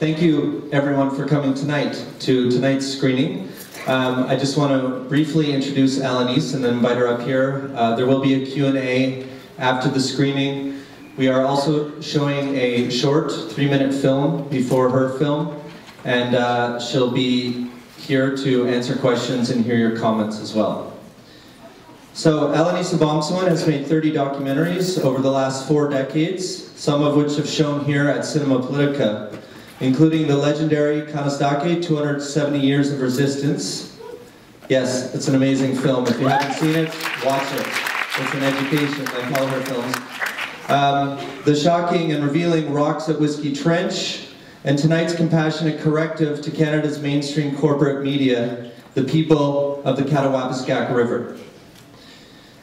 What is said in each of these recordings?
Thank you, everyone, for coming tonight to tonight's screening. I just want to briefly introduce Alanis and then invite her up here. There will be a Q&A after the screening. We are also showing a short 3-minute film before her film, and she'll be here to answer questions and hear your comments as well. So Alanis Obomsawin has made 30 documentaries over the last 4 decades, some of which have shown here at Cinema Politica, including the legendary Kattawapiskak 270 Years of Resistance. Yes, it's an amazing film. If you haven't seen it, watch it. It's an education, like all her films. The shocking and revealing Rocks at Whiskey Trench, and tonight's compassionate corrective to Canada's mainstream corporate media, the people of the Kattawapiskak River.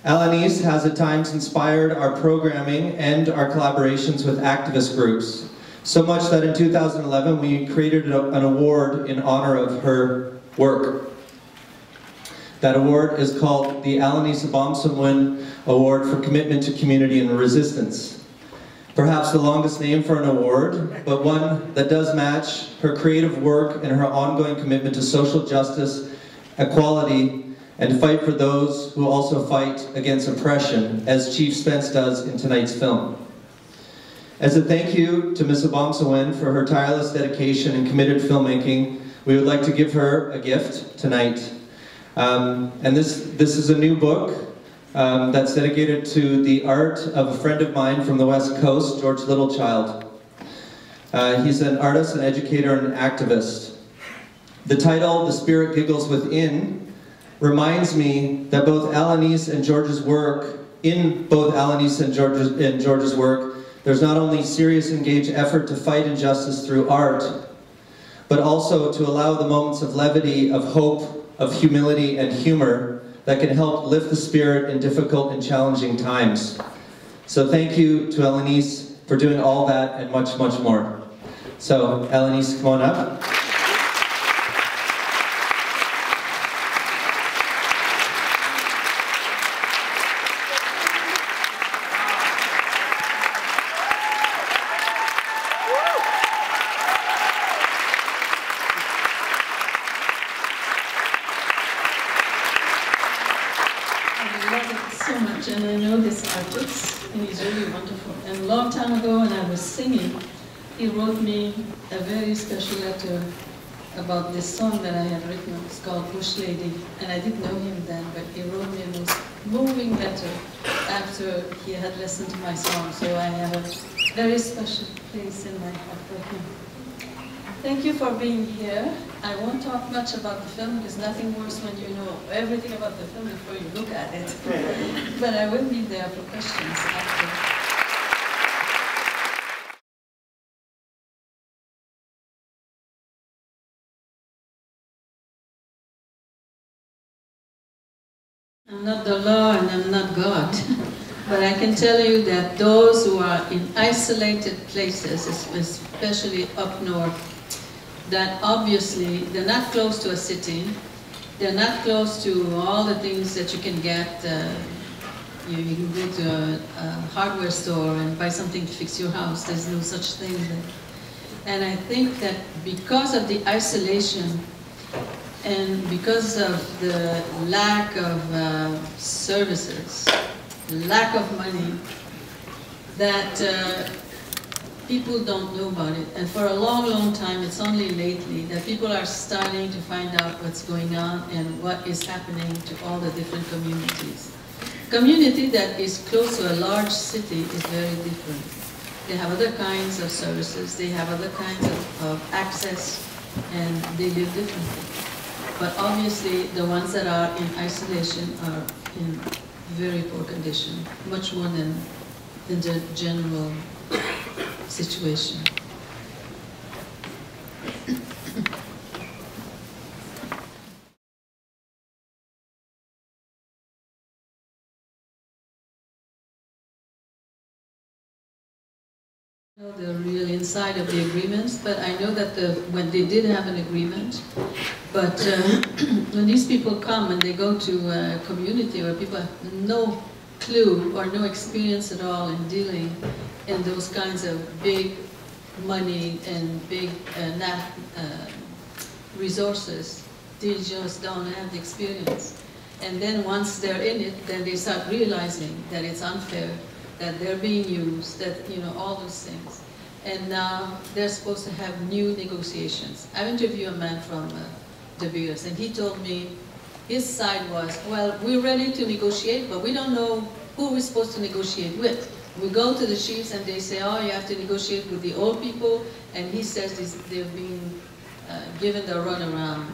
Alanis has at times inspired our programming and our collaborations with activist groups, so much that in 2011 we created an award in honor of her work. That award is called the Alanis Obomsawin Award for Commitment to Community and Resistance. Perhaps the longest name for an award, but one that does match her creative work and her ongoing commitment to social justice, equality, and fight for those who also fight against oppression, as Chief Spence does in tonight's film. As a thank you to Ms. Obomsawin for her tireless dedication and committed filmmaking, we would like to give her a gift tonight. And this is a new book that's dedicated to the art of a friend of mine from the West Coast, George Littlechild. He's an artist, an educator, and an activist. The title, The Spirit Giggles Within, reminds me that both Alanis and George's work, in both Alanis and George's work, there's not only serious, engaged effort to fight injustice through art, but also to allow the moments of levity, of hope, of humility and humor that can help lift the spirit in difficult and challenging times. So thank you to Alanis for doing all that and much, much more. So Alanis, come on up. And I know this artist, and he's really wonderful. And a long time ago when I was singing, he wrote me a very special letter about this song that I had written. It's called Bush Lady. And I didn't know him then, but he wrote me a most moving letter after he had listened to my song. So I have a very special place in my heart for him. Thank you for being here. I won't talk much about the film. There's nothing worse when you know everything about the film before you look at it. But I will be there for questions after. I'm not the law and I'm not God. But I can tell you that those who are in isolated places, especially up north, that obviously they're not close to a city, they're not close to all the things that you can get. You can go to a hardware store and buy something to fix your house. There's no such thing there. And I think that because of the isolation and because of the lack of services, lack of money, that people don't know about it. And for a long, long time, it's only lately that people are starting to find out what's going on and what is happening to all the different communities. Community that is close to a large city is very different. They have other kinds of services, they have other kinds of access, and they live differently. But obviously, the ones that are in isolation are in very poor condition, much more than the general situation. I know the real inside of the agreements, but I know that when they did have an agreement, but when these people come and they go to a community where people have no clue or no experience at all in dealing in those kinds of big money and big resources. They just don't have the experience. And then once they're in it, then they start realizing that it's unfair, that they're being used, that, you know, all those things. And now they're supposed to have new negotiations. I interviewed a man from De Beers, and he told me his side was, well, we're ready to negotiate, but we don't know who we're supposed to negotiate with. We go to the chiefs and they say, oh, you have to negotiate with the old people, and he says they're being given the runaround.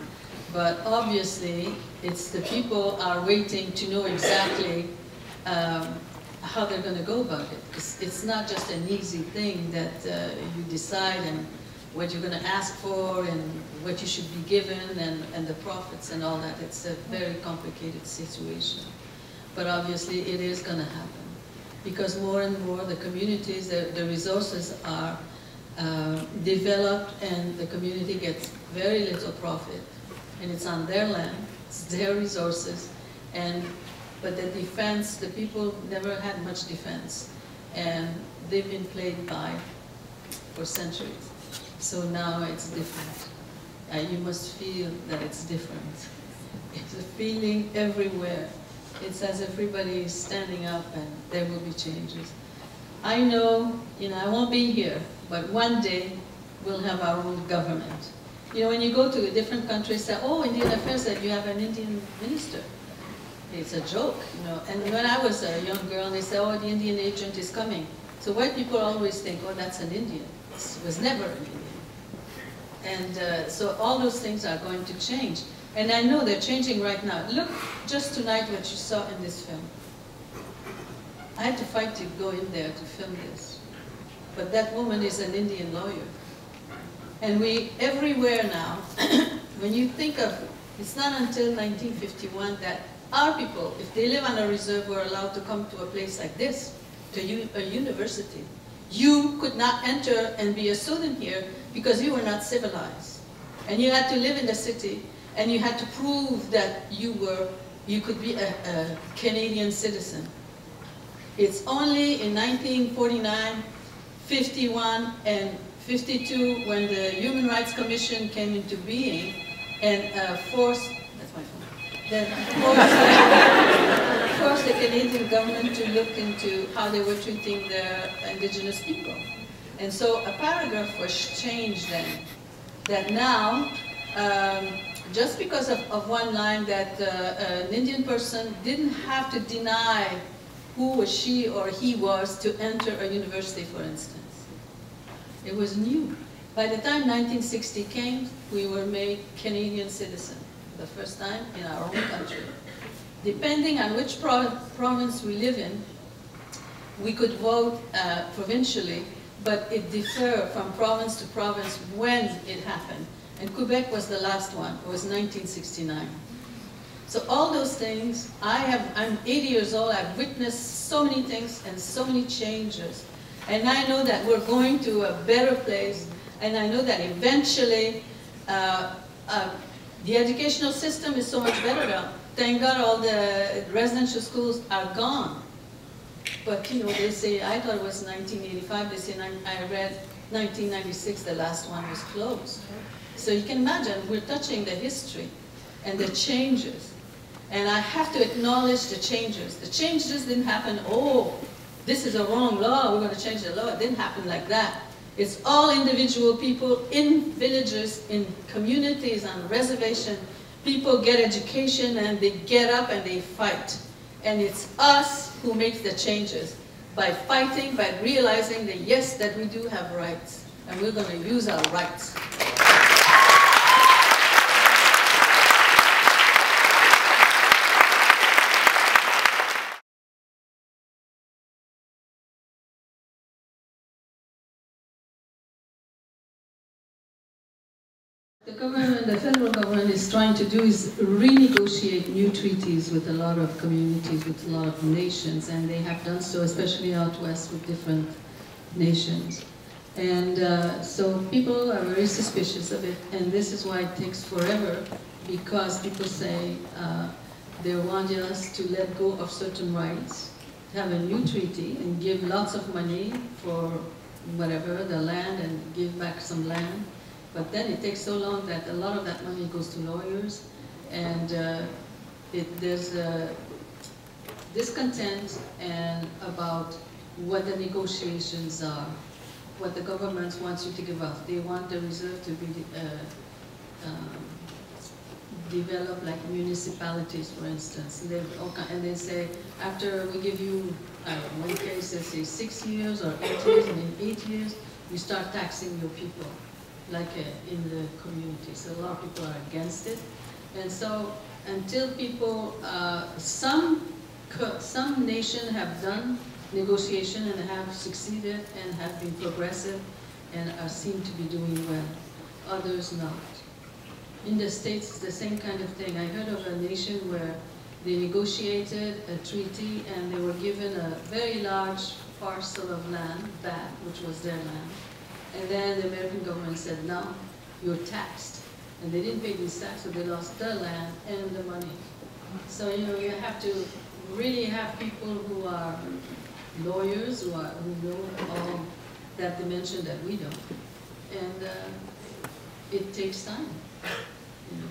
But obviously, it's the people are waiting to know exactly how they're going to go about it. It's not just an easy thing that you decide and what you're going to ask for and what you should be given and the profits and all that. It's a very complicated situation. But obviously, it is going to happen. Because more and more the communities, the resources are developed and the community gets very little profit. And it's on their land, it's their resources, but the defense, the people never had much defense. And they've been played by for centuries. So now it's different. You must feel that it's different. It's a feeling everywhere. It's as if everybody is standing up and there will be changes. I know, you know, I won't be here, but one day we'll have our own government. You know, when you go to a different country, say, oh, Indian Affairs said you have an Indian minister. It's a joke, you know. And when I was a young girl, they said, oh, the Indian agent is coming. So white people always think, oh, that's an Indian. It was never an Indian. And so all those things are going to change. And I know they're changing right now. Look, just tonight what you saw in this film. I had to fight to go in there to film this. But that woman is an Indian lawyer. And we, everywhere now, when you think of, it's not until 1951 that our people, if they live on a reserve, were allowed to come to a place like this, to a university. You could not enter and be a student here because you were not civilized. And you had to live in the city, and you had to prove that you could be a Canadian citizen. It's only in 1949, 51, and 52 when the Human Rights Commission came into being and forced the Canadian government to look into how they were treating their indigenous people. And so a paragraph was changed then, that now, just because of one line that an Indian person didn't have to deny who she or he was to enter a university, for instance. It was new. By the time 1960 came, we were made Canadian citizens, the first time in our own country. Depending on which province we live in, we could vote provincially, but it differed from province to province when it happened. And Quebec was the last one. It was 1969. So all those things, I'm 80 years old, I've witnessed so many things and so many changes. And I know that we're going to a better place, and I know that eventually the educational system is so much better now. Thank God all the residential schools are gone. But you know, they say, I thought it was 1985, they say I read 1996, the last one was closed. So you can imagine, we're touching the history and the changes. And I have to acknowledge the changes. The changes didn't happen, oh, this is a wrong law, we're going to change the law. It didn't happen like that. It's all individual people in villages, in communities, on reservations. People get education and they get up and they fight. And it's us who makes the changes by fighting, by realizing that yes, that we do have rights. And we're going to use our rights. The government, the federal government is trying to do is renegotiate new treaties with a lot of communities, with a lot of nations, and they have done so, especially out west with different nations. And so people are very suspicious of it, and this is why it takes forever, because people say they want us to let go of certain rights, have a new treaty, and give lots of money for whatever, the land, and give back some land. But then it takes so long that a lot of that money goes to lawyers, and there's discontent and about what the negotiations are, what the government wants you to give up. They want the reserve to be developed like municipalities, for instance. And they say, after we give you, one case they say 6 years or 8 years, and in 8 years, you start taxing your people, like in the community. So a lot of people are against it. And so until people, some nations have done negotiation and have succeeded and have been progressive and seem to be doing well, others not. In the States, it's the same kind of thing. I heard of a nation where they negotiated a treaty and they were given a very large parcel of land back, which was their land. And then the American government said, no, you're taxed. And they didn't pay this tax, so they lost their land and the money. So, you know, you have to really have people who are lawyers, who know all that dimension that we don't. And it takes time. You know,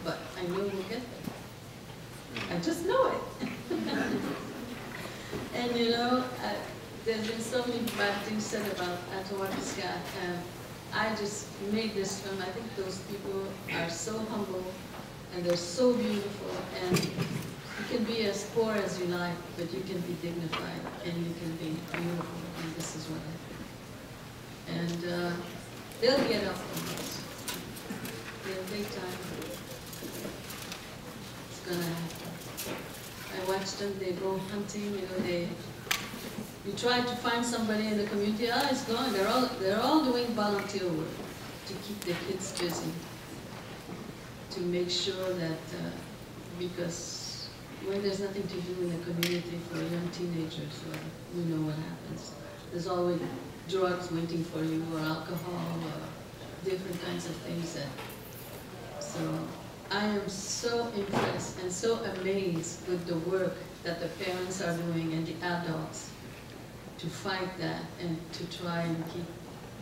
but I know we'll get there. I just know it. And you know, there's been so many bad things said about Kattawapiskak, and I just made this film. I think those people are so humble, and they're so beautiful, and you can be as poor as you like, but you can be dignified, and you can be beautiful, and this is what I think. And they'll get up on this. It'll take time. It's gonna happen. I watch them, they go hunting, you know, you try to find somebody in the community, it's going, they're all doing volunteer work to keep their kids busy, to make sure that, because when there's nothing to do in the community for young teenagers, well, we know what happens. There's always drugs waiting for you, or alcohol, or different kinds of things that. So I am so impressed and so amazed with the work that the parents are doing and the adults to fight that and to try and keep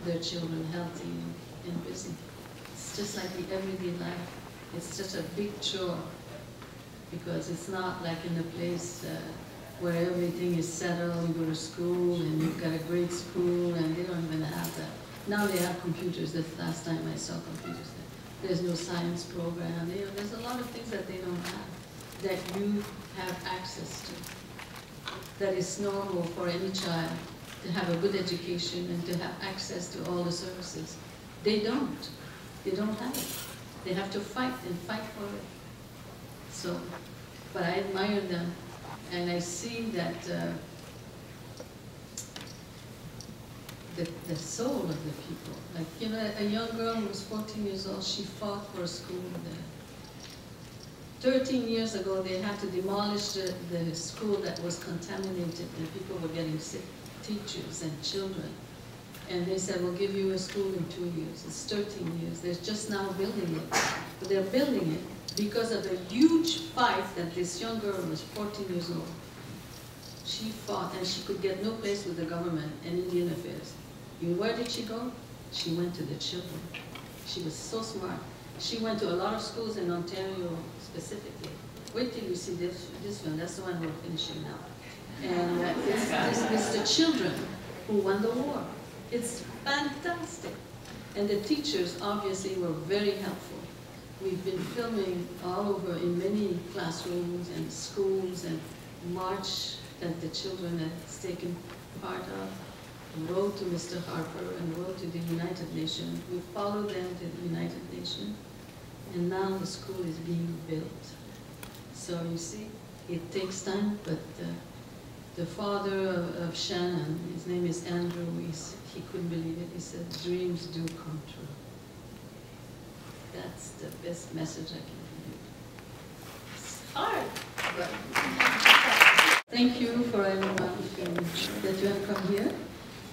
their children healthy and busy. It's just like the everyday life. It's just a big chore because it's not like in a place where everything is settled, you go to school and you've got a great school and they don't even have that. Now they have computers. The last time I saw computers. There's no science program. You know, there's a lot of things that they don't have, that you have access to. That is normal for any child to have a good education and to have access to all the services. They don't. They don't have it. They have to fight and fight for it. So, but I admire them, and I see that the soul of the people. Like, you know, a young girl who was 14 years old, she fought for a school there. 13 years ago, they had to demolish the school that was contaminated and people were getting sick, teachers and children. And they said, we'll give you a school in 2 years. It's 13 years. They're just now building it. But they're building it because of a huge fight that this young girl was 14 years old. She fought, and she could get no place with the government and Indian affairs. You know, where did she go? She went to the children. She was so smart. She went to a lot of schools in Ontario specifically. Wait till you see this film. That's the one we're finishing now. And it's the children who won the war. It's fantastic. And the teachers obviously were very helpful. We've been filming all over in many classrooms and schools and march that the children have taken part of. Wrote to Mr. Harper and wrote to the United Nations. We followed them to the United Nations, and now the school is being built. So you see, it takes time, but the father of Shannon, his name is Andrew, he couldn't believe it. He said, dreams do come true. That's the best message I can give you. It's hard, but thank you for everyone that you have come here.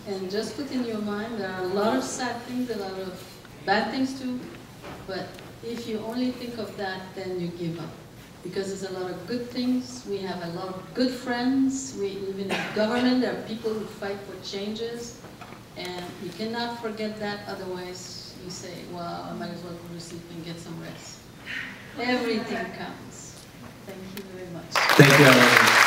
And just put in your mind, there are a lot of sad things, a lot of bad things too, but if you only think of that, then you give up. Because there's a lot of good things, we have a lot of good friends, even in government, there are people who fight for changes, And you cannot forget that, otherwise you say, well, I might as well go to sleep and get some rest. Everything counts. Thank you very much. Thank you, Alanis.